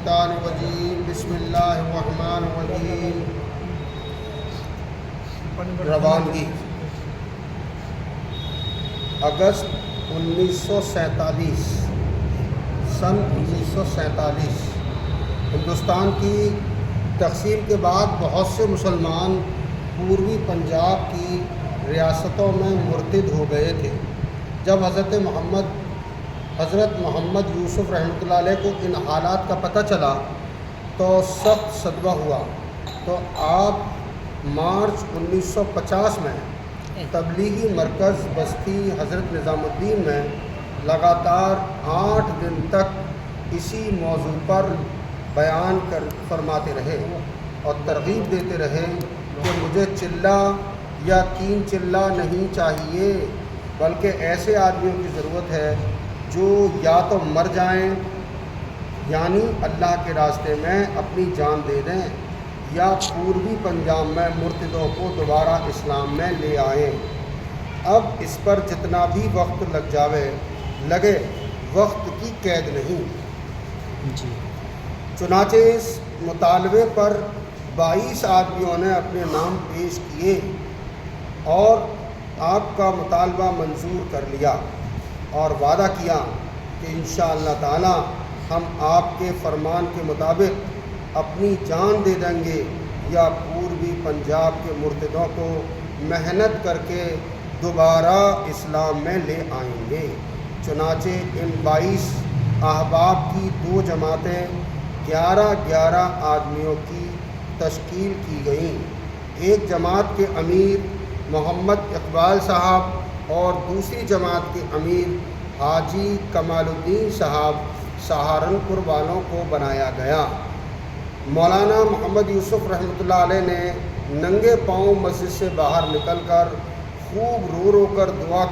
الشیطان الرجیم بسم اللہ الرحمن الرحیم۔ روانگی اگست 1947 سن 1947 ہندوستان کی تقسیم کے بعد بہت سے مسلمان پوروی پنجاب کی ریاستوں میں مرتد ہو گئے تھے۔ جب حضرت محمد یوسف رحمۃ اللہ علیہ کو ان حالات کا پتہ چلا تو سخت صدمہ ہوا، تو آپ مارچ 1950 میں تبلیغی مرکز بستی حضرت نظام الدین میں لگاتار 8 دن تک اسی موضوع پر بیان فرماتے رہے اور ترغیب دیتے رہے کہ مجھے چلہ یا 3 چلہ نہیں چاہیے، بلکہ ایسے آدمیوں کی ضرورت ہے جو یا تو مر جائیں یعنی اللہ کے راستے میں اپنی جان دے دیں، یا پوروی پنجاب میں مرتدوں کو دوبارہ اسلام میں لے آئیں۔ اب اس پر جتنا بھی وقت لگے وقت کی قید نہیں۔ چنانچہ اس مطالبے پر 22 آدمیوں نے اپنے نام پیش کیے اور آپ کا مطالبہ منظور کر لیا اور وعدہ کیا کہ انشاءاللہ تعالی ہم آپ کے فرمان کے مطابق اپنی جان دے دیں گے یا پوروی پنجاب کے مرتدوں کو محنت کر کے دوبارہ اسلام میں لے آئیں گے۔ چنانچہ ان 22 احباب کی 2 جماعتیں 11 آدمیوں کی تشکیل کی گئیں۔ ایک جماعت کے امیر محمد اقبال صاحب اور دوسری جماعت کے امیر حاجی کمال الدین صاحب سہارنپور والوں کو بنایا گیا۔ مولانا محمد یوسف رحمۃ اللہ علیہ نے ننگے پاؤں مسجد سے باہر نکل کر خوب رو کر دعا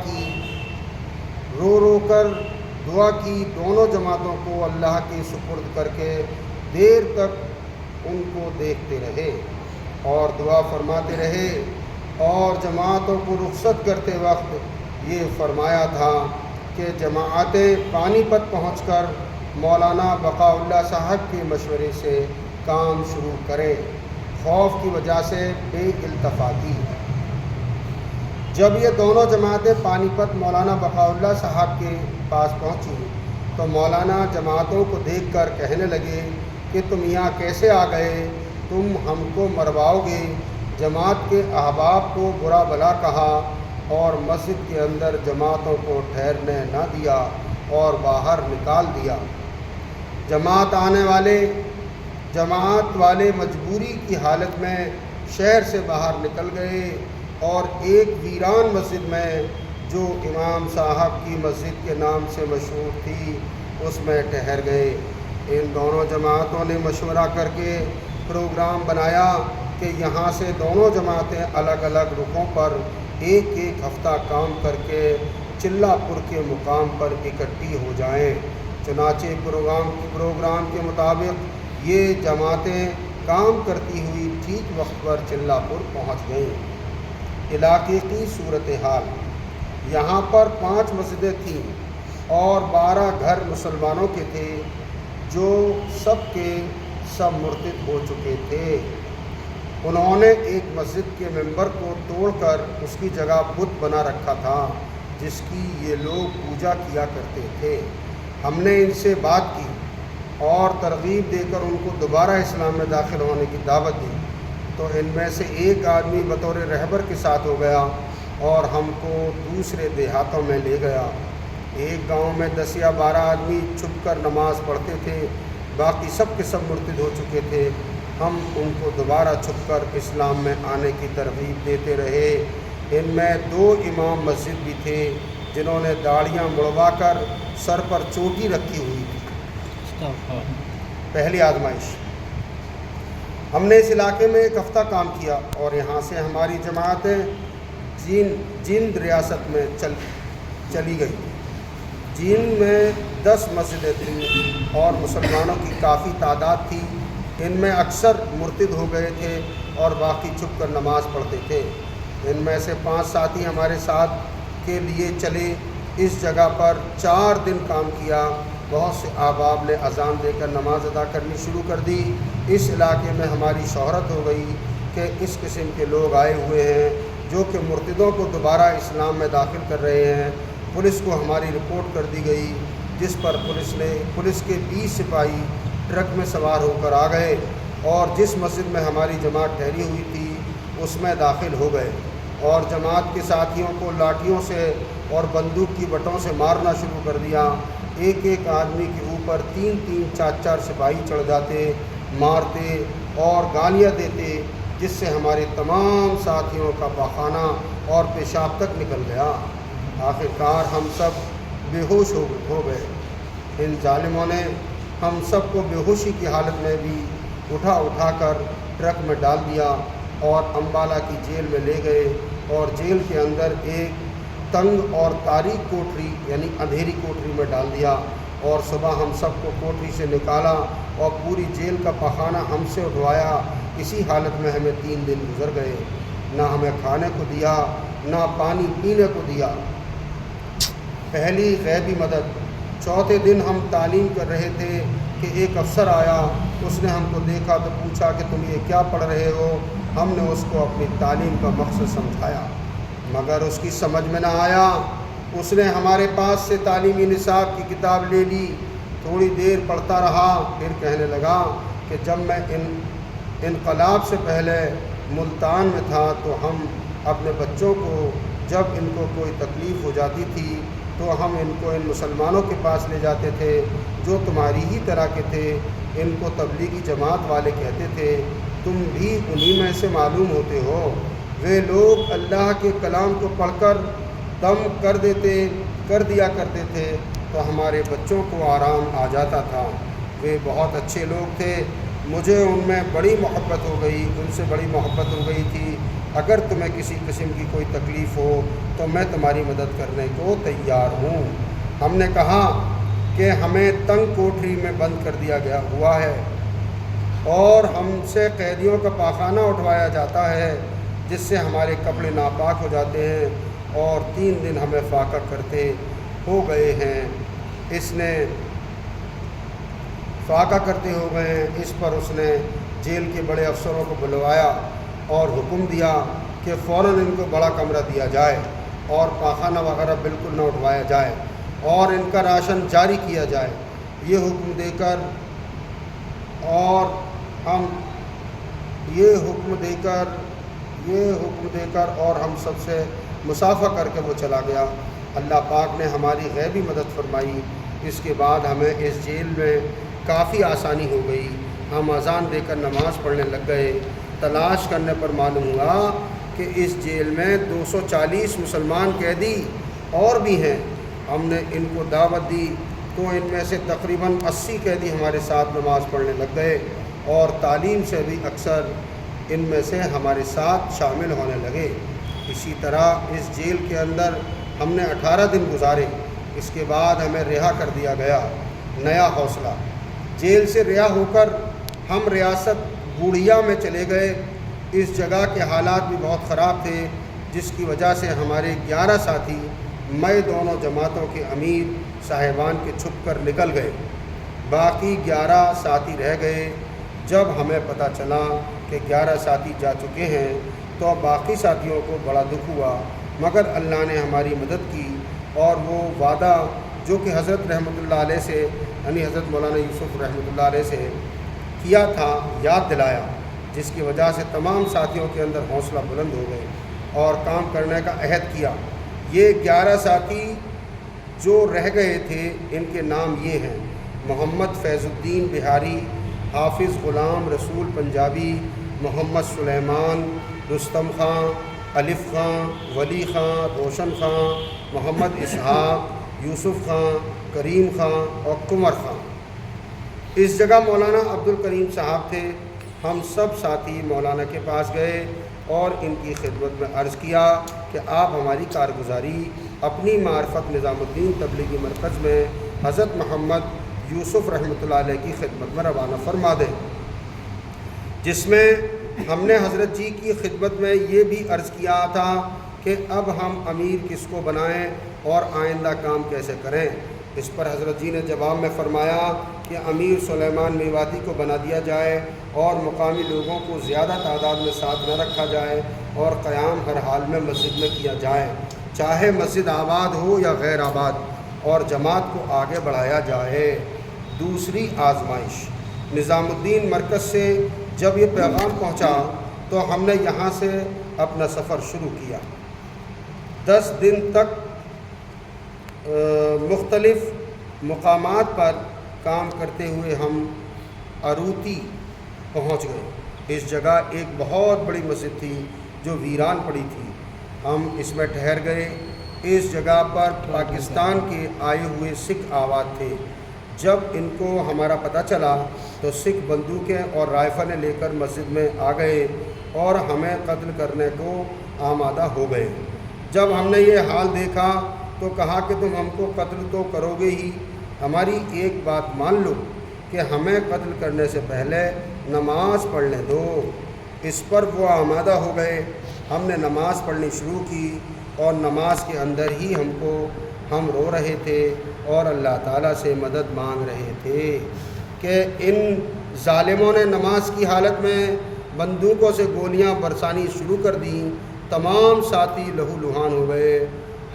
کی دونوں جماعتوں کو اللہ کے سپرد کر کے دیر تک ان کو دیکھتے رہے اور دعا فرماتے رہے، اور جماعتوں کو رخصت کرتے وقت یہ فرمایا تھا کہ جماعتیں پانی پت پہنچ کر مولانا بقاء اللہ صاحب کے مشورے سے کام شروع کریں۔ خوف کی وجہ سے بے التفاتی۔ جب یہ دونوں جماعتیں پانی پت مولانا بقاء اللہ صاحب کے پاس پہنچی تو مولانا جماعتوں کو دیکھ کر کہنے لگے کہ تم یہاں کیسے آ گئے، تم ہم کو مرواؤ گے۔ جماعت کے احباب کو برا بلا کہا اور مسجد کے اندر جماعتوں کو ٹھہرنے نہ دیا اور باہر نکال دیا۔ جماعت والے مجبوری کی حالت میں شہر سے باہر نکل گئے اور ایک ویران مسجد میں جو امام صاحب کی مسجد کے نام سے مشہور تھی اس میں ٹھہر گئے۔ ان دونوں جماعتوں نے مشورہ کر کے پروگرام بنایا کہ یہاں سے دونوں جماعتیں الگ الگ رخوں پر ایک ہفتہ کام کر کے چلہ پور کے مقام پر اکٹھی ہو جائیں۔ چنانچہ پروگرام کے مطابق یہ جماعتیں کام کرتی ہوئی ٹھیک وقت پر چلہ پور پہنچ گئیں۔ علاقے کی صورتحال: یہاں پر 5 مسجدیں تھیں اور 12 گھر مسلمانوں کے تھے جو سب کے سب مرتد ہو چکے تھے۔ انہوں نے ایک مسجد کے ممبر کو توڑ کر اس کی جگہ بت بنا رکھا تھا جس کی یہ لوگ پوجا کیا کرتے تھے۔ ہم نے ان سے بات کی اور ترغیب دے کر ان کو دوبارہ اسلام میں داخل ہونے کی دعوت دی، تو ان میں سے ایک آدمی بطور رہبر کے ساتھ ہو گیا اور ہم کو دوسرے دیہاتوں میں لے گیا۔ ایک گاؤں میں 10 یا 12 آدمی چھپ کر نماز پڑھتے تھے، باقی سب کے سب مرتد ہو چکے تھے۔ ہم ان کو دوبارہ چھپ کر اسلام میں آنے کی ترغیب دیتے رہے۔ ان میں 2 امام مسجد بھی تھے جنہوں نے داڑھیاں مڑوا کر سر پر چوٹی رکھی ہوئی تھی۔ پہلی آزمائش: ہم نے اس علاقے میں 1 ہفتہ کام کیا اور یہاں سے ہماری جماعتیں جند ریاست میں چلی گئی۔ جند میں 10 مسجدیں تھیں اور مسلمانوں کی کافی تعداد تھی۔ ان میں اکثر مرتد ہو گئے تھے اور باقی چھپ کر نماز پڑھتے تھے۔ ان میں سے 5 ساتھی ہمارے ساتھ کے لیے چلے۔ اس جگہ پر 4 دن کام کیا بہت سے احباب نے اذان دے کر نماز ادا کرنی شروع کر دی۔ اس علاقے میں ہماری شہرت ہو گئی کہ اس قسم کے لوگ آئے ہوئے ہیں جو کہ مرتدوں کو دوبارہ اسلام میں داخل کر رہے ہیں۔ پولیس کو ہماری رپورٹ کر دی گئی، جس پر پولیس کے 20 سپاہی ٹرک میں سوار ہو کر آ گئے اور جس مسجد میں ہماری جماعت ٹھہری ہوئی تھی اس میں داخل ہو گئے اور جماعت کے ساتھیوں کو لاٹھیوں سے اور بندوق کی بٹوں سے مارنا شروع کر دیا۔ ایک ایک آدمی کے اوپر 3 4 سپاہی چڑھ جاتے، مارتے اور گالیاں دیتے، جس سے ہمارے تمام ساتھیوں کا پاخانہ اور پیشاب تک نکل گیا۔ آخرکار ہم سب بے ہوش ہو گئے۔ ان ظالموں نے ہم سب کو بے ہوشی کی حالت میں بھی اٹھا کر ٹرک میں ڈال دیا اور امبالہ کی جیل میں لے گئے اور جیل کے اندر ایک تنگ اور تاریک کوٹری یعنی اندھیری کوٹری میں ڈال دیا، اور صبح ہم سب کو کوٹری سے نکالا اور پوری جیل کا پخانہ ہم سے اٹھوایا۔ اسی حالت میں ہمیں 3 دن گزر گئے، نہ ہمیں کھانے کو دیا نہ پانی پینے کو دیا۔ پہلی غیبی مدد، چوتھے دن ہم تعلیم کر رہے تھے کہ ایک افسر آیا، اس نے ہم کو دیکھا تو پوچھا کہ تم یہ کیا پڑھ رہے ہو؟ ہم نے اس کو اپنی تعلیم کا مقصد سمجھایا، مگر اس کی سمجھ میں نہ آیا۔ اس نے ہمارے پاس سے تعلیمی نصاب کی کتاب لے لی، تھوڑی دیر پڑھتا رہا، پھر کہنے لگا کہ جب میں انقلاب سے پہلے ملتان میں تھا تو ہم اپنے بچوں کو جب ان کو کوئی تکلیف ہو جاتی تھی تو ہم ان کو ان مسلمانوں کے پاس لے جاتے تھے جو تمہاری ہی طرح کے تھے۔ ان کو تبلیغی جماعت والے کہتے تھے، تم بھی انہی میں سے معلوم ہوتے ہو۔ وہ لوگ اللہ کے کلام کو پڑھ کر دم کر دیا کرتے تھے تو ہمارے بچوں کو آرام آ جاتا تھا۔ وہ بہت اچھے لوگ تھے، مجھے ان میں بڑی محبت ہو گئی، ان سے بڑی محبت ہو گئی تھی۔ اگر تمہیں کسی قسم کی کوئی تکلیف ہو تو میں تمہاری مدد کرنے کو تیار ہوں۔ ہم نے کہا کہ ہمیں تنگ کوٹری میں بند کر دیا گیا ہوا ہے اور ہم سے قیدیوں کا پاخانہ اٹھوایا جاتا ہے، جس سے ہمارے کپڑے ناپاک ہو جاتے ہیں اور 3 دن ہمیں فاقہ کرتے ہو گئے ہیں۔ اس پر اس نے جیل کے بڑے افسروں کو بلوایا اور حکم دیا کہ فوراً ان کو بڑا کمرہ دیا جائے اور پاخانہ وغیرہ بالکل نہ اٹھوایا جائے اور ان کا راشن جاری کیا جائے۔ یہ حکم دے کر اور ہم سب سے مصافحہ کر کے وہ چلا گیا۔ اللہ پاک نے ہماری غیبی مدد فرمائی۔ اس کے بعد ہمیں اس جیل میں کافی آسانی ہو گئی۔ ہم اذان دے کر نماز پڑھنے لگ گئے۔ تلاش کرنے پر معلوم ہوا کہ اس جیل میں 240 مسلمان قیدی اور بھی ہیں۔ ہم نے ان کو دعوت دی تو ان میں سے تقریباً 80 قیدی ہمارے ساتھ نماز پڑھنے لگ گئے اور تعلیم سے بھی اکثر ان میں سے ہمارے ساتھ شامل ہونے لگے۔ اسی طرح اس جیل کے اندر ہم نے 18 دن گزارے۔ اس کے بعد ہمیں رہا کر دیا گیا۔ نیا حوصلہ، جیل سے رہا ہو کر ہم ریاست بوڑھیا میں چلے گئے۔ اس جگہ کے حالات بھی بہت خراب تھے، جس کی وجہ سے ہمارے 11 ساتھی میں دونوں جماعتوں کے امیر صاحبان کے چھپ کر نکل گئے۔ باقی 11 ساتھی رہ گئے۔ جب ہمیں پتہ چلا کہ 11 ساتھی جا چکے ہیں تو باقی ساتھیوں کو بڑا دکھ ہوا، مگر اللہ نے ہماری مدد کی اور وہ وعدہ جو کہ حضرت رحمۃ اللہ علیہ سے یعنی حضرت مولانا یوسف رحمۃ اللہ علیہ سے کیا تھا یاد دلایا، جس کی وجہ سے تمام ساتھیوں کے اندر حوصلہ بلند ہو گئے اور کام کرنے کا عہد کیا۔ یہ 11 ساتھی جو رہ گئے تھے ان کے نام یہ ہیں: محمد فیض الدین بہاری، حافظ غلام رسول پنجابی، محمد سلیمان، رستم خان، الف خان، ولی خان، روشن خان، محمد اسحاق، یوسف خان، کریم خان اور قمر خان۔ اس جگہ مولانا عبد الکریم صاحب تھے۔ ہم سب ساتھی مولانا کے پاس گئے اور ان کی خدمت میں عرض کیا کہ آپ ہماری کارگزاری اپنی معرفت نظام الدین تبلیغی مرکز میں حضرت محمد یوسف رحمۃ اللہ علیہ کی خدمت میں روانہ فرما دیں، جس میں ہم نے حضرت جی کی خدمت میں یہ بھی عرض کیا تھا کہ اب ہم امیر کس کو بنائیں اور آئندہ کام کیسے کریں۔ اس پر حضرت جی نے جواب میں فرمایا کہ امیر سلیمان میواتی کو بنا دیا جائے اور مقامی لوگوں کو زیادہ تعداد میں ساتھ نہ رکھا جائے اور قیام ہر حال میں مسجد میں کیا جائے، چاہے مسجد آباد ہو یا غیر آباد، اور جماعت کو آگے بڑھایا جائے۔ دوسری آزمائش، نظام الدین مرکز سے جب یہ پیغام پہنچا تو ہم نے یہاں سے اپنا سفر شروع کیا۔ 10 دن تک مختلف مقامات پر کام کرتے ہوئے ہم اروتی پہنچ گئے۔ اس جگہ ایک بہت بڑی مسجد تھی جو ویران پڑی تھی، ہم اس میں ٹھہر گئے۔ اس جگہ پر پاکستان کے آئے ہوئے سکھ آباد تھے۔ جب ان کو ہمارا پتہ چلا تو سکھ بندوقیں اور رائفلیں لے کر مسجد میں آ گئے اور ہمیں قتل کرنے کو آمادہ ہو گئے۔ جب ہم نے یہ حال دیکھا تو کہا کہ تم ہم کو قتل تو کرو گے ہی، ہماری ایک بات مان لو کہ ہمیں قتل کرنے سے پہلے نماز پڑھنے دو۔ اس پر وہ آمادہ ہو گئے۔ ہم نے نماز پڑھنی شروع کی اور نماز کے اندر ہی ہم رو رہے تھے اور اللہ تعالیٰ سے مدد مانگ رہے تھے کہ ان ظالموں نے نماز کی حالت میں بندوقوں سے گولیاں برسانی شروع کر دیں۔ تمام ساتھی لہو لہان ہو گئے،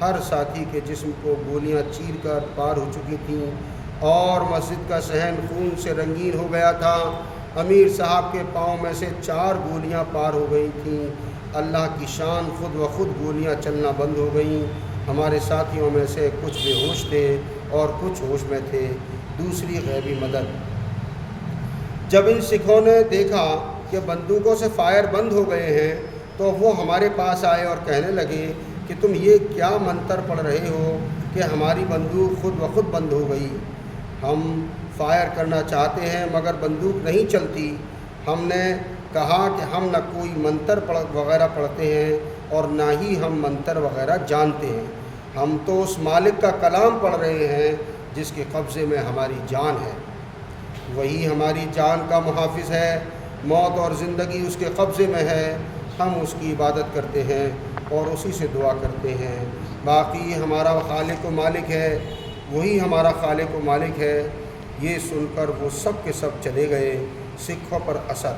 ہر ساتھی کے جسم کو گولیاں چیر کر پار ہو چکی تھیں اور مسجد کا صحن خون سے رنگین ہو گیا تھا۔ امیر صاحب کے پاؤں میں سے 4 گولیاں پار ہو گئی تھیں۔ اللہ کی شان، خود و خود گولیاں چلنا بند ہو گئیں۔ ہمارے ساتھیوں میں سے کچھ بے ہوش تھے اور کچھ ہوش میں تھے۔ دوسری غیبی مدد، جب ان سکھوں نے دیکھا کہ بندوقوں سے فائر بند ہو گئے ہیں تو وہ ہمارے پاس آئے اور کہنے لگے کہ تم یہ کیا منتر پڑھ رہے ہو کہ ہماری بندوق خود و خود بند ہو گئی؟ ہم فائر کرنا چاہتے ہیں مگر بندوق نہیں چلتی۔ ہم نے کہا کہ ہم نہ کوئی منتر وغیرہ پڑھتے ہیں اور نہ ہی ہم منتر وغیرہ جانتے ہیں، ہم تو اس مالک کا کلام پڑھ رہے ہیں جس کے قبضے میں ہماری جان ہے، وہی ہماری جان کا محافظ ہے، موت اور زندگی اس کے قبضے میں ہے، ہم اس کی عبادت کرتے ہیں اور اسی سے دعا کرتے ہیں، باقی ہمارا خالق و مالک ہے، وہی ہمارا خالق و مالک ہے۔ یہ سن کر وہ سب کے سب چلے گئے۔ سکھوں پر اثر،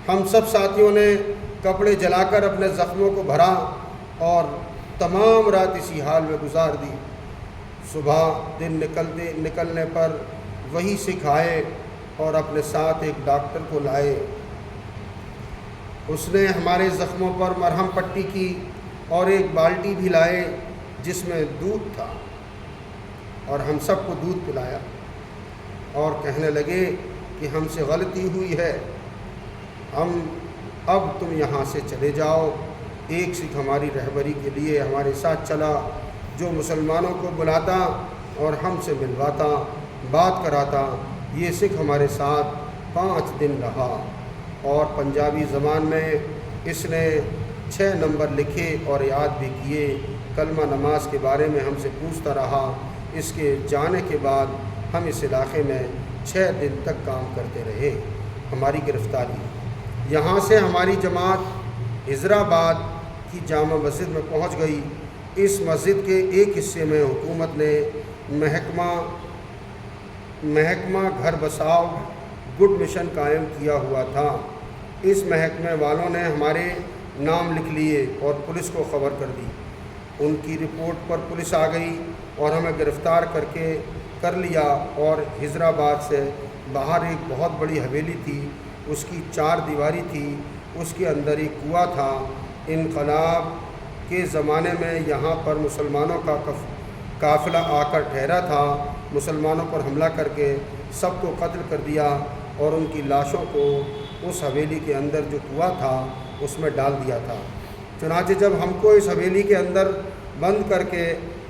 ہم سب ساتھیوں نے کپڑے جلا کر اپنے زخموں کو بھرا اور تمام رات اسی حال میں گزار دی۔ صبح دن نکلنے پر وہی سکھ آئے اور اپنے ساتھ ایک ڈاکٹر کو لائے۔ اس نے ہمارے زخموں پر مرہم پٹی کی اور ایک بالٹی بھی لائے جس میں دودھ تھا اور ہم سب کو دودھ پلایا اور کہنے لگے کہ ہم سے غلطی ہوئی ہے، اب تم یہاں سے چلے جاؤ۔ ایک سکھ ہماری رہبری کے لیے ہمارے ساتھ چلا، جو مسلمانوں کو بلاتا اور ہم سے ملواتا، بات کراتا۔ یہ سکھ ہمارے ساتھ 5 دن رہا اور پنجابی زبان میں اس نے 6 نمبر لکھے اور یاد بھی کیے۔ کلمہ نماز کے بارے میں ہم سے پوچھتا رہا۔ اس کے جانے کے بعد ہم اس علاقے میں 6 دن تک کام کرتے رہے۔ ہماری گرفتاری، یہاں سے ہماری جماعت حیدرآباد کی جامع مسجد میں پہنچ گئی۔ اس مسجد کے ایک حصے میں حکومت نے محکمہ گھر بساؤ گڈ مشن قائم کیا ہوا تھا۔ اس محکمے والوں نے ہمارے نام لکھ لیے اور پولیس کو خبر کر دی۔ ان کی رپورٹ پر پولیس آ گئی اور ہمیں گرفتار کر لیا اور حیدرآباد سے باہر ایک بہت بڑی حویلی تھی، اس کی 4 دیواری تھی، اس کے اندر ایک کنواں تھا۔ انقلاب کے زمانے میں یہاں پر مسلمانوں کا قافلہ آ کر ٹھہرا تھا۔ مسلمانوں پر حملہ کر کے سب کو قتل کر دیا اور ان کی لاشوں کو اس حویلی کے اندر جو کنواں تھا اس میں ڈال دیا تھا۔ چنانچہ جب ہم کو اس حویلی کے اندر بند کر کے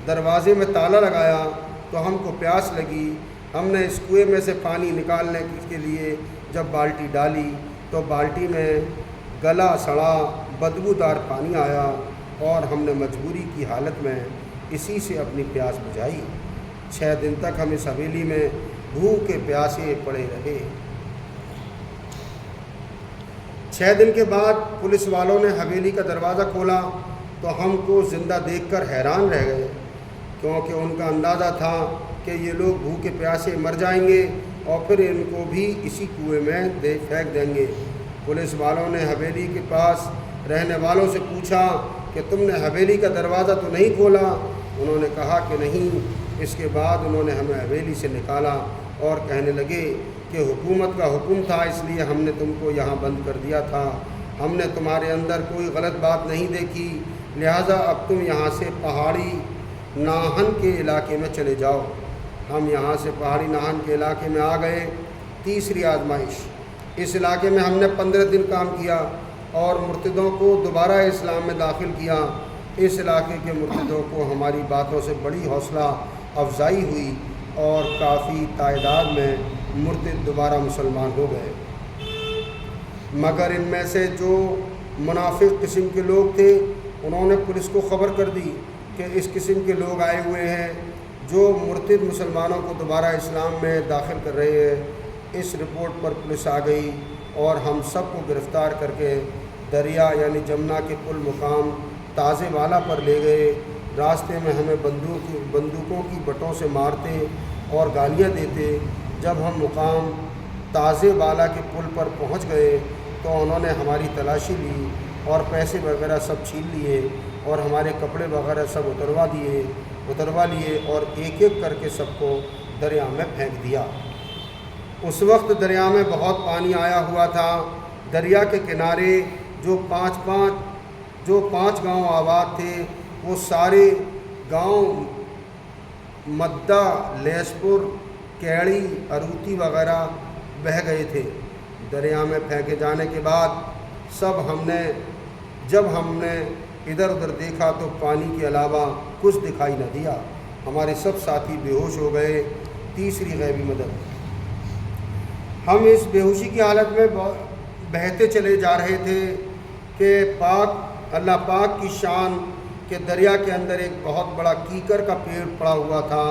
دروازے میں تالا لگایا تو ہم کو پیاس لگی۔ ہم نے اس کنویں میں سے پانی نکالنے کے لیے جب بالٹی ڈالی تو بالٹی میں گلا سڑا بدبودار پانی آیا اور ہم نے مجبوری کی حالت میں اسی سے اپنی پیاس بجھائی۔ 6 دن تک ہم اس حویلی میں بھوکے پیاسے پڑے رہے۔ 6 دن کے بعد پولیس والوں نے حویلی کا دروازہ کھولا تو ہم کو زندہ دیکھ کر حیران رہ گئے، کیونکہ ان کا اندازہ تھا کہ یہ لوگ بھوکے پیاسے مر جائیں گے اور پھر ان کو بھی اسی کنویں میں پھینک دیں گے۔ پولیس والوں نے حویلی کے پاس رہنے والوں سے پوچھا کہ تم نے حویلی کا دروازہ تو نہیں کھولا؟ انہوں نے کہا کہ نہیں۔ اس کے بعد انہوں نے ہمیں حویلی سے نکالا اور کہنے لگے کہ حکومت کا حکم تھا، اس لیے ہم نے تم کو یہاں بند کر دیا تھا۔ ہم نے تمہارے اندر کوئی غلط بات نہیں دیکھی، لہٰذا اب تم یہاں سے پہاڑی ناہن کے علاقے میں چلے جاؤ۔ ہم یہاں سے پہاڑی ناہن کے علاقے میں آ گئے۔ تیسری آزمائش، اس علاقے میں ہم نے 15 دن کام کیا اور مرتدوں کو دوبارہ اسلام میں داخل کیا۔ اس علاقے کے مرتدوں کو ہماری باتوں سے بڑی حوصلہ افزائی ہوئی اور کافی تعداد میں مرتد دوبارہ مسلمان ہو گئے، مگر ان میں سے جو منافق قسم کے لوگ تھے انہوں نے پولیس کو خبر کر دی کہ اس قسم کے لوگ آئے ہوئے ہیں جو مرتد مسلمانوں کو دوبارہ اسلام میں داخل کر رہے ہیں۔ اس رپورٹ پر پولیس آ گئی اور ہم سب کو گرفتار کر کے دریا یعنی جمنا کے پل مقام تازے والا پر لے گئے۔ راستے میں ہمیں بندوقوں کی بٹوں سے مارتے اور گالیاں دیتے۔ جب ہم مقام تازے والا کے پل پر پہنچ گئے تو انہوں نے ہماری تلاشی لی اور پیسے وغیرہ سب چھین لیے اور ہمارے کپڑے وغیرہ سب اتروا لیے اور ایک ایک کر کے سب کو دریا میں پھینک دیا۔ اس وقت دریا میں بہت پانی آیا ہوا تھا۔ دریا کے کنارے جو پانچ گاؤں آباد تھے وہ سارے گاؤں مدہ، لیسپور، کیڑی، اروتی وغیرہ بہہ گئے تھے۔ دریا میں پھینکے جانے کے بعد جب ہم نے ادھر ادھر دیکھا تو پانی کے علاوہ کچھ دکھائی نہ دیا۔ ہمارے سب ساتھی بے ہوش ہو گئے۔ تیسری غیبی مدد، ہم اس بے ہوشی کی حالت میں بہتے چلے جا رہے تھے کہ اللہ پاک کی شان کہ دریا کے اندر ایک بہت بڑا کیکر کا پیڑ پڑا ہوا تھا۔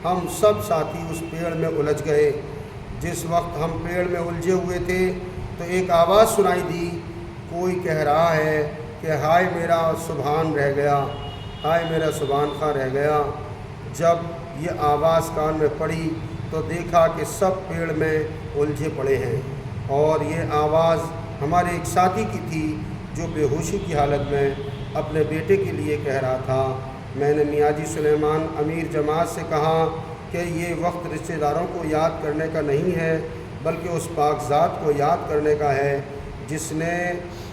ہم سب ساتھی اس پیڑ میں الجھ گئے۔ جس وقت ہم پیڑ میں الجھے ہوئے تھے تو ایک آواز سنائی دی، کوئی کہہ رہا ہے کہ ہائے میرا سبحان رہ گیا، ہائے میرا سبحان خواہ رہ گیا۔ جب یہ آواز کان میں پڑی تو دیکھا کہ سب پیڑ میں الجھے پڑے ہیں اور یہ آواز ہمارے ایک ساتھی کی تھی جو بے ہوشی کی حالت میں اپنے بیٹے کے لیے کہہ رہا تھا۔ میں نے میاں جی سلیمان امیر جماعت سے کہا کہ یہ وقت رشتہ داروں کو یاد کرنے کا نہیں ہے بلکہ اس پاک ذات کو یاد کرنے کا ہے جس نے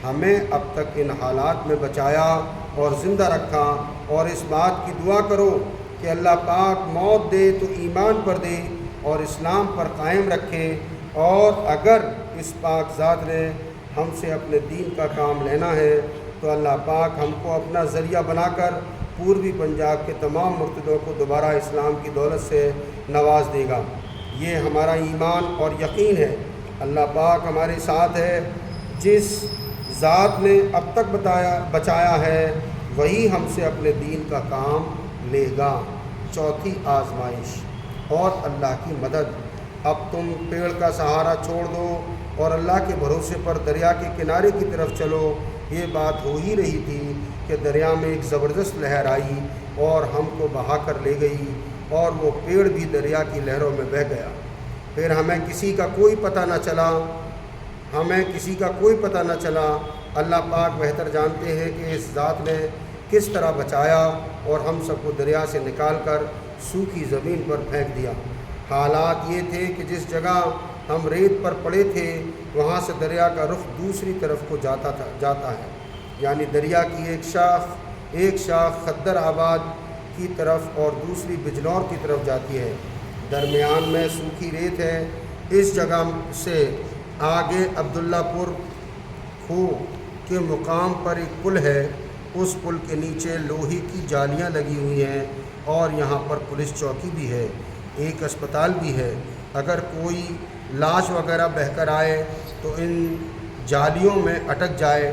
ہمیں اب تک ان حالات میں بچایا اور زندہ رکھا، اور اس بات کی دعا کرو کہ اللہ پاک موت دے تو ایمان پر دے اور اسلام پر قائم رکھے، اور اگر اس پاک ذات نے ہم سے اپنے دین کا کام لینا ہے تو اللہ پاک ہم کو اپنا ذریعہ بنا کر پوروی پنجاب کے تمام مرتدوں کو دوبارہ اسلام کی دولت سے نواز دے گا۔ یہ ہمارا ایمان اور یقین ہے۔ اللہ پاک ہمارے ساتھ ہے۔ جس ذات نے اب تک بچایا ہے وہی ہم سے اپنے دین کا کام لے گا۔ چوتھی آزمائش اور اللہ کی مدد، اب تم پیڑ کا سہارا چھوڑ دو اور اللہ کے بھروسے پر دریا کے کنارے کی طرف چلو۔ یہ بات ہو ہی رہی تھی کہ دریا میں ایک زبردست لہر آئی اور ہم کو بہا کر لے گئی اور وہ پیڑ بھی دریا کی لہروں میں بہہ گیا۔ پھر ہمیں کسی کا کوئی پتہ نہ چلا۔ اللہ پاک بہتر جانتے ہیں کہ اس ذات نے کس طرح بچایا اور ہم سب کو دریا سے نکال کر سوکھی زمین پر پھینک دیا۔ حالات یہ تھے کہ جس جگہ ہم ریت پر پڑے تھے وہاں سے دریا کا رخ دوسری طرف کو جاتا ہے، یعنی دریا کی ایک شاخ خدر آباد کی طرف اور دوسری بجنور کی طرف جاتی ہے۔ درمیان میں سوکھی ریت ہے۔ اس جگہ سے آگے عبداللہ پور کھو کے مقام پر ایک پل ہے۔ اس پل کے نیچے لوہے کی جالیاں لگی ہوئی ہیں اور یہاں پر پولیس چوکی بھی ہے، ایک اسپتال بھی ہے۔ اگر کوئی لاش وغیرہ بہہ کر آئے تو ان جالیوں میں اٹک جائے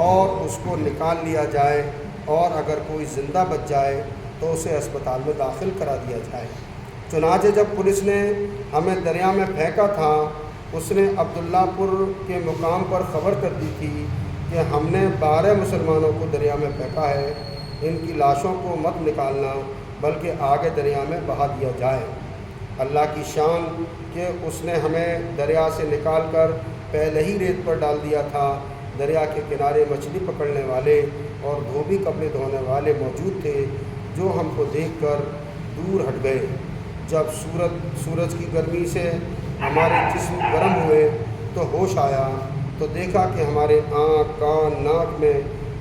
اور اس کو نکال لیا جائے، اور اگر کوئی زندہ بچ جائے تو اسے اسپتال میں داخل کرا دیا جائے۔ چنانچہ جب پولیس نے ہمیں دریا میں پھینکا تھا اس نے عبداللہ پور کے مقام پر خبر کر دی تھی کہ ہم نے 12 مسلمانوں کو دریا میں پھینکا ہے، ان کی لاشوں کو مت نکالنا بلکہ آگے دریا میں بہا دیا جائے۔ اللہ کی شان کہ اس نے ہمیں دریا سے نکال کر پہلے ہی ریت پر ڈال دیا تھا۔ دریا کے کنارے مچھلی پکڑنے والے اور دھوبی کپڑے دھونے والے موجود تھے، جو ہم کو دیکھ کر دور ہٹ گئے۔ جب سورج کی گرمی سے ہمارے جسم گرم ہوئے تو ہوش آیا تو دیکھا کہ ہمارے آنکھ، کان، ناک میں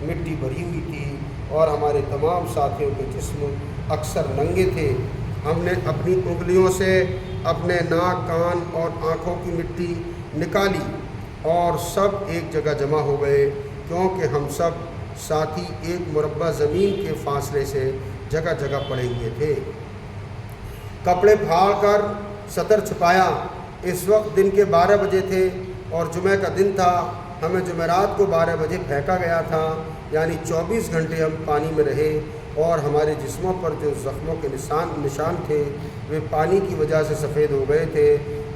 مٹی بھری ہوئی تھی اور ہمارے تمام ساتھیوں کے جسم اکثر ننگے تھے۔ ہم نے اپنی انگلیوں سے اپنے ناک، کان اور آنکھوں کی مٹی نکالی اور سب ایک جگہ جمع ہو گئے، کیونکہ ہم سب ساتھی ایک مربع زمین کے فاصلے سے جگہ جگہ پڑے ہوئے تھے۔ کپڑے پھاڑ کر سطر چھپایا۔ اس وقت دن کے 12 بجے تھے اور جمعہ کا دن تھا۔ ہمیں جمعرات کو 12 بجے پھینکا گیا تھا، یعنی 24 گھنٹے ہم پانی میں رہے، اور ہمارے جسموں پر جو زخموں کے نشان تھے وہ پانی کی وجہ سے سفید ہو گئے تھے۔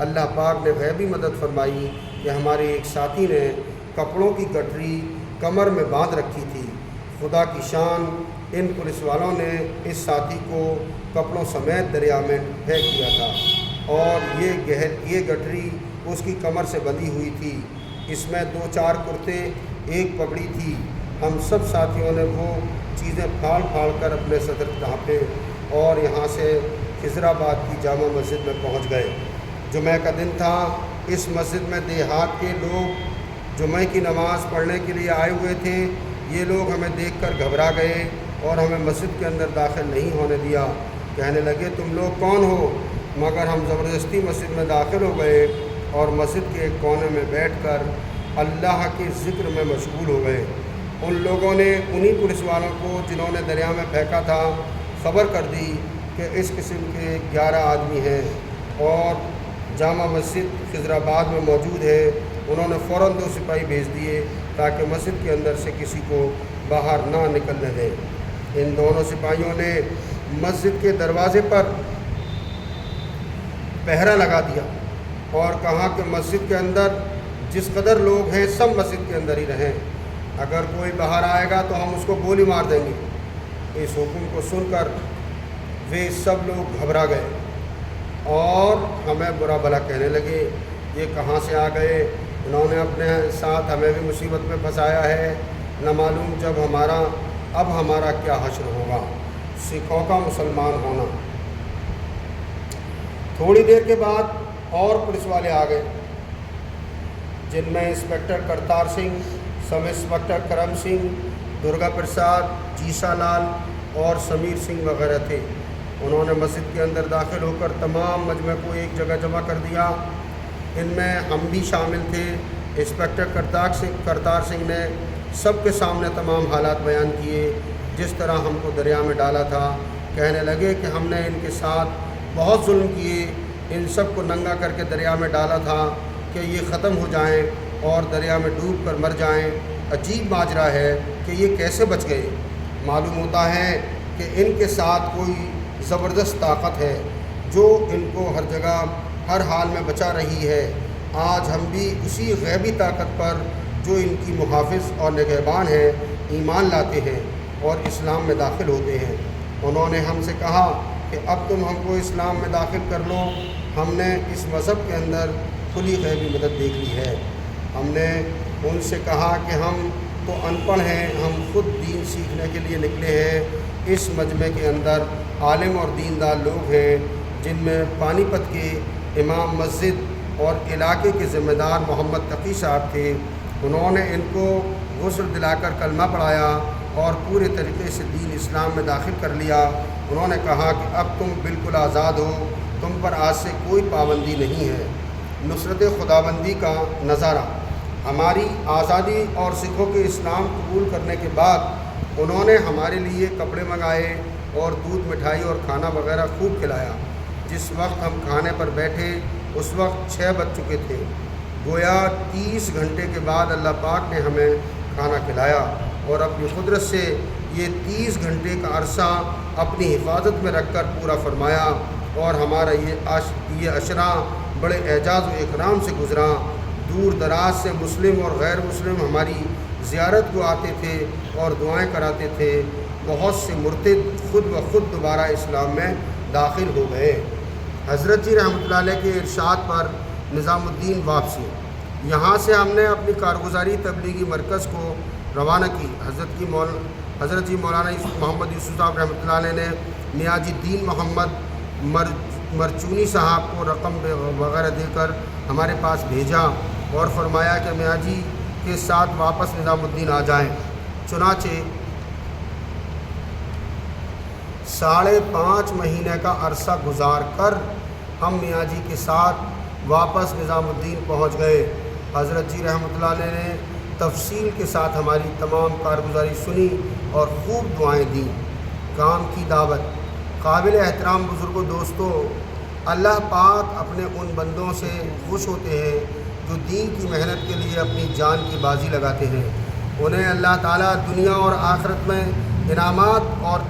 اللہ پاک نے غیبی مدد فرمائی کہ ہمارے ایک ساتھی نے کپڑوں کی گٹری کمر میں باندھ رکھی تھی۔ خدا کی شان، ان پولیس والوں نے اس ساتھی کو کپڑوں سمیت دریا میں پھینک دیا تھا، اور یہ گٹری اس کی کمر سے بندھی ہوئی تھی۔ اس میں 2-4 کرتے، ایک پگڑی تھی۔ ہم سب ساتھیوں نے وہ چیزیں پھاڑ کر اپنے صدر ڈھانپے اور یہاں سے خضر آباد کی جامع مسجد میں پہنچ گئے۔ جمعہ کا دن تھا۔ اس مسجد میں دیہات کے لوگ جمعہ کی نماز پڑھنے کے لیے آئے ہوئے تھے۔ یہ لوگ ہمیں دیکھ کر گھبرا گئے اور ہمیں مسجد کے اندر داخل نہیں ہونے دیا۔ کہنے لگے، تم لوگ کون ہو؟ مگر ہم زبردستی مسجد میں داخل ہو گئے اور مسجد کے ایک کونے میں بیٹھ کر اللہ کے ذکر میں مشغول ہو گئے۔ ان لوگوں نے انہی پولیس والوں کو جنہوں نے دریا میں پھینکا تھا خبر کر دی کہ اس قسم کے 11 آدمی ہیں اور جامع مسجد خضر آباد میں موجود ہے۔ انہوں نے فوراً 2 سپاہی بھیج دیے تاکہ مسجد کے اندر سے کسی کو باہر نہ نکلنے دیں۔ ان دونوں سپاہیوں نے مسجد کے دروازے پر پہرا لگا دیا اور کہا کہ مسجد کے اندر جس قدر لوگ ہیں سب مسجد کے اندر ہی رہیں، اگر کوئی باہر آئے گا تو ہم اس کو گولی مار دیں گے۔ اس حکم کو سن کر وہ سب لوگ گھبرا گئے اور ہمیں برا بھلا کہنے لگے، یہ کہاں سے آ گئے؟ انہوں نے اپنے ساتھ ہمیں بھی مصیبت میں پھنسایا ہے، نہ معلوم اب ہمارا کیا حشر ہوگا۔ سکھوں کا مسلمان ہونا۔ تھوڑی دیر کے بعد اور پولیس والے آ گئے، جن میں انسپکٹر کرتار سنگھ، سب انسپکٹر کرم سنگھ، درگا پرساد، جیسا لال اور سمیر سنگھ وغیرہ تھے۔ انہوں نے مسجد کے اندر داخل ہو کر تمام مجمع کو ایک جگہ جمع کر دیا۔ ان میں ہم بھی شامل تھے۔ انسپکٹر کرتار سنگھ نے سب کے سامنے تمام حالات بیان کیے، جس طرح ہم کو دریا میں ڈالا تھا۔ کہنے لگے کہ ہم نے ان کے ساتھ بہت ظلم کیے، ان سب کو ننگا کر کے دریا میں ڈالا تھا کہ یہ ختم ہو جائیں اور دریا میں ڈوب کر مر جائیں۔ عجیب ماجرا ہے کہ یہ کیسے بچ گئے۔ معلوم ہوتا ہے کہ ان کے ساتھ کوئی زبردست طاقت ہے جو ان کو ہر جگہ ہر حال میں بچا رہی ہے۔ آج ہم بھی اسی غیبی طاقت پر جو ان کی محافظ اور نگہبان ہے ایمان لاتے ہیں اور اسلام میں داخل ہوتے ہیں۔ انہوں نے ہم سے کہا کہ اب تم ہم کو اسلام میں داخل کر لو۔ ہم نے اس مذہب کے اندر کھلی غیبی مدد دیکھ لی ہے۔ ہم نے ان سے کہا کہ ہم تو ان پڑھ ہیں، ہم خود دین سیکھنے کے لیے نکلے ہیں۔ اس مجمع کے اندر عالم اور دیندار لوگ ہیں، جن میں پانی پت کے امام مسجد اور علاقے کے ذمہ دار محمد تقی صاحب تھے۔ انہوں نے ان کو غسل دلا کر کلمہ پڑھایا اور پورے طریقے سے دین اسلام میں داخل کر لیا۔ انہوں نے کہا کہ اب تم بالکل آزاد ہو، تم پر آج سے کوئی پابندی نہیں ہے۔ نصرت خداوندی کا نظارہ۔ ہماری آزادی اور سکھوں کے اسلام قبول کرنے کے بعد انہوں نے ہمارے لیے کپڑے منگائے اور دودھ، مٹھائی اور کھانا وغیرہ خوب کھلایا۔ جس وقت ہم کھانے پر بیٹھے اس وقت 6 بج چکے تھے۔ گویا 30 گھنٹے کے بعد اللہ پاک نے ہمیں کھانا کھلایا اور اپنی قدرت سے یہ 30 گھنٹے کا عرصہ اپنی حفاظت میں رکھ کر پورا فرمایا، اور ہمارا یہ عشرہ بڑے اعزاز و اکرام سے گزرا۔ دور دراز سے مسلم اور غیر مسلم ہماری زیارت کو آتے تھے اور دعائیں کراتے تھے۔ بہت سے مرتد خود بخود دوبارہ اسلام میں داخل ہو گئے۔ حضرت جی رحمۃ اللہ علیہ کے ارشاد پر نظام الدین واپسی۔ یہاں سے ہم نے اپنی کارگزاری تبلیغی مرکز کو روانہ کی۔ حضرت جی مولانا محمد یوسف صاحب رحمۃ اللہ علیہ نے نیاز الدین محمد مرچونی صاحب کو رقم وغیرہ دے کر ہمارے پاس بھیجا اور فرمایا کہ میاں جی کے ساتھ واپس نظام الدین آ جائیں۔ چنانچہ 5.5 مہینے کا عرصہ گزار کر ہم میاں جی کے ساتھ واپس نظام الدین پہنچ گئے۔ حضرت جی رحمۃ اللہ علیہ نے تفصیل کے ساتھ ہماری تمام کارگزاری سنی اور خوب دعائیں دیں۔ کام کی دعوت۔ قابل احترام بزرگوں، دوستوں، اللہ پاک اپنے ان بندوں سے خوش ہوتے ہیں جو دین کی محنت کے لیے اپنی جان کی بازی لگاتے ہیں۔ انہیں اللہ تعالیٰ دنیا اور آخرت میں انعامات اور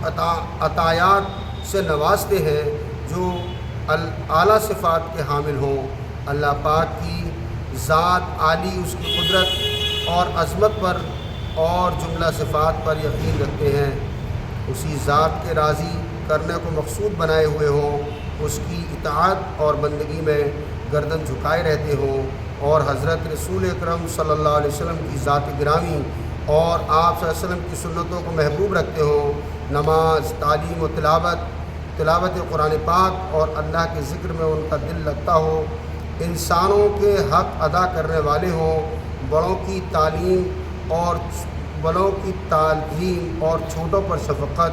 عطایات سے نوازتے ہیں جو اعلیٰ صفات کے حامل ہوں۔ اللہ پاک کی ذات عالی، اس کی قدرت اور عظمت پر اور جملہ صفات پر یقین رکھتے ہیں، اسی ذات کے راضی کرنے کو مقصود بنائے ہوئے ہوں، اس کی اطاعت اور بندگی میں گردن جھکائے رہتے ہوں، اور حضرت رسول اکرم صلی اللہ علیہ وسلم کی ذات گرامی اور آپ صلی اللہ علیہ وسلم کی سنتوں کو محبوب رکھتے ہوں۔ نماز، تعلیم و تلاوت قرآن پاک اور اللہ کے ذکر میں ان کا دل لگتا ہو، انسانوں کے حق ادا کرنے والے ہوں، بڑوں کی تعلیم اور چھوٹوں پر شفقت،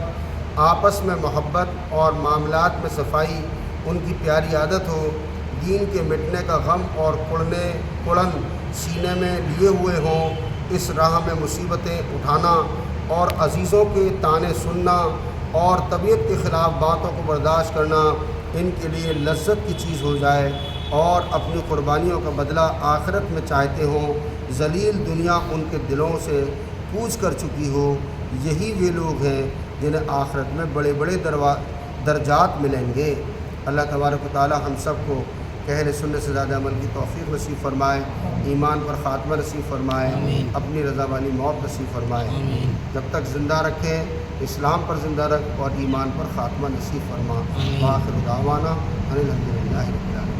آپس میں محبت اور معاملات میں صفائی ان کی پیاری عادت ہو، دین کے مٹنے کا غم اور کڑن سینے میں لیے ہوئے ہوں، اس راہ میں مصیبتیں اٹھانا اور عزیزوں کے طعنے سننا اور طبیعت کے خلاف باتوں کو برداشت کرنا ان کے لیے لذت کی چیز ہو جائے، اور اپنی قربانیوں کا بدلہ آخرت میں چاہتے ہوں، ذلیل دنیا ان کے دلوں سے کوچ کر چکی ہو۔ یہی وہ لوگ ہیں جنہیں آخرت میں بڑے بڑے درجات ملیں گے۔ اللہ تبارک و تعالی ہم سب کو اہل سنت سے زیادہ عمل کی توفیق نصیب فرمائے، ایمان پر خاتمہ نصیب فرمائے، اپنی رضا والی موت نصیب فرمائے، جب تک زندہ رکھے اسلام پر زندہ رکھ اور ایمان پر خاتمہ نصیب فرما۔ وآخر دعوانا ان الحمد للہ رب العالمین۔